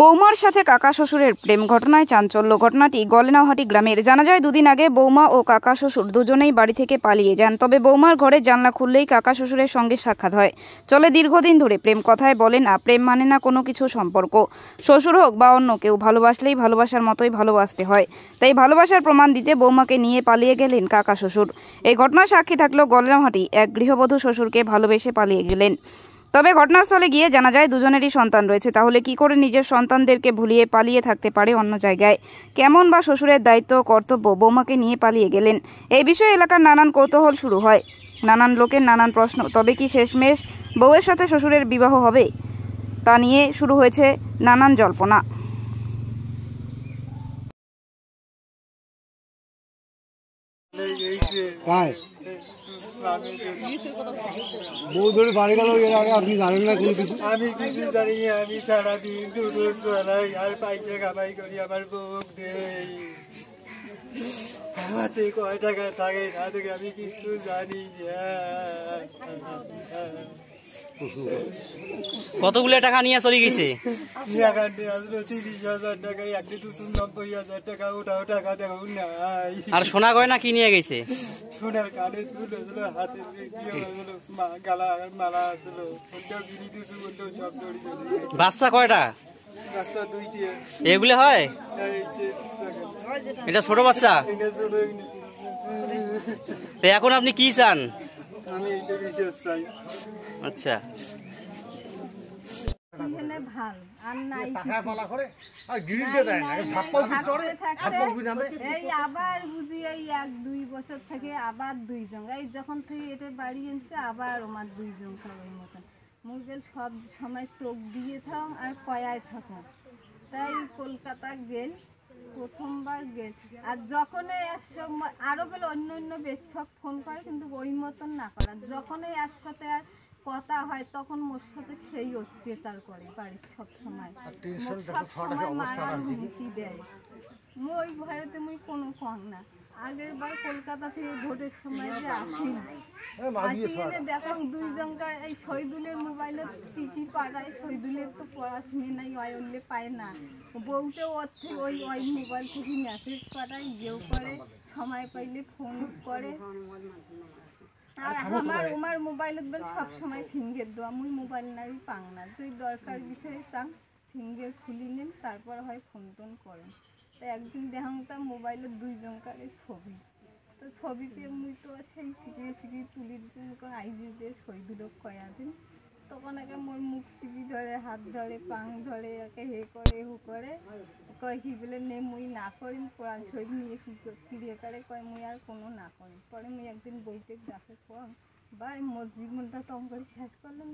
বৌমার সাথে কাকা শ্বশুরের প্রেম ঘটনায় চাঞ্চল্য। ঘটনাটি গলেনাহাটি গ্রামের। জানা যায়, দুদিন আগে বৌমা ও কাকা শ্বশুর দুজনেই বাড়ি থেকে পালিয়ে যান। তবে বৌমার ঘরের জানলা খুললেই কাকা শ্বশুরের সঙ্গে সাক্ষাৎ হয়। চলে দীর্ঘদিন ধরে প্রেম। কথায় বলে না, প্রেম মানে না কোনো কিছু সম্পর্ক। শ্বশুর হোক বা অন্য কেউ, ভালোবাসলেই ভালোবাসার মতোই ভালোবাসতে হয়। তাই ভালোবাসার প্রমাণ দিতে বৌমাকে নিয়ে পালিয়ে গেলেন কাকা শ্বশুর। এই ঘটনার সাক্ষী থাকলো গলেনাহাটি এক গৃহবধূ। শ্বশুরকে ভালোবেসে পালিয়ে গেলেন। তবে ঘটনাস্থলে গিয়ে জানা যায় দুজনেরই সন্তান রয়েছে। তাহলে কি করে নিজের সন্তানদেরকে ভুলিয়ে পালিয়ে থাকতে পারে অন্য জায়গায়? কেমন বা শ্বশুরের দায়িত্ব কর্তব্য বৌমাকে নিয়ে পালিয়ে গেলেন? এই বিষয়ে এলাকার নানান কৌতূহল শুরু হয়, নানান লোকের নানান প্রশ্ন। তবে কি শেষমেশ বউয়ের সাথে শ্বশুরের বিবাহ হবে, তা নিয়ে শুরু হয়েছে নানান জল্পনা। বউ ধরে বাড়ি গেল, এর আগে আপনি জানেন না কোনো কিছু? আমি কিছু জানি না। আমি সারাদিন দুটো চলাই আর পয়সা কামাই করি, আমার বউ দেই। হাতে কয় টাকা থাকে না থেকে আমি কিছু জানি না। কতগুলো টাকা নিয়ে চলে গেছে? 30,000 টাকা, 90,000 টাকা, ওটাও টাকা দেখো নাই। আর সোনা গয়না কি নিয়ে গেছে? সোনার কানে তুলো ছিল, হাতে গালা মালা ছিল, ওটাও গিরি দিয়েছে, ওটাও সব দড়ি চলে গেছে। বাচ্চা কয়টা? বাচ্চা 2টি। এগুলো হয়? এটা ছোট বাচ্চা। তো এখন আপনি কি চান? আমি এইটা রিসার্চ চাই। আচ্ছা, আবার বুঝি এই 1-2 বছর থেকে আবার 2 জন, এই যখন থেকে এটা বাড়ি এনেছে আবার আমার 2 জন খাবার মতন মুরগেল সব সময় চোখ দিয়ে থাক আর কয়ায় থাকো। তাই কলকাতা গেল, প্রথমবার গেল। আর যখনই আরো বলে অন্য অন্য বেশ সব ফোন করে, কিন্তু ওই মতন না করার। যখনই এর সাথে আর কথা হয় তখন মোর সাথে সেই অত্যাচার করে বাড়ির সব সময়, সব সময় মারার হুমকি দেয়। ওই ভয়েতে মুই কোনো কম না। আগের বার কলকাতা থেকে ভোটের সময় যে আসিনি দেখো 2 জনকার এই শহীদুলের মোবাইলে টিকি পাঠায়। শহীদুলের তো পড়াশুনে নাই, অয়লে পায় না। বউতেও ওই মোবাইল থেকে মেসেজ পাঠায়, যেও করে সময় পাইলে ফোন করে। আর আমার মোবাইলত বলে সব সময় ফিঙ্গার দেওয়া, মুই মোবাইল নাই পাং না। তুই দরকার বিষয়ে চান ফিঙ্গার খুলি নেন, তারপর হয় ফোন টোন করেন। তো একদিন দেখুন তা মোবাইলের 2 জনকার ছবি। তো ছবি পেয়ে মুই তো সেই চিকিয়ে তুলি দিন আইজি দিয়ে শহীদুলোক কয়া দিন। তখন একে মোর মুখ চিপি ধরে, হাত ধরে, পাং ধরে, একে হে করে হু করে কয় কি বলে নে মুই না করি কোরআন শহীদ নিয়ে ক্রিয়ে করে কয় মুই আর কোনো না করি। পরে মুই একদিন বইতে দেখে কম বা মোর জীবনটা তখন করে শেষ করলেন।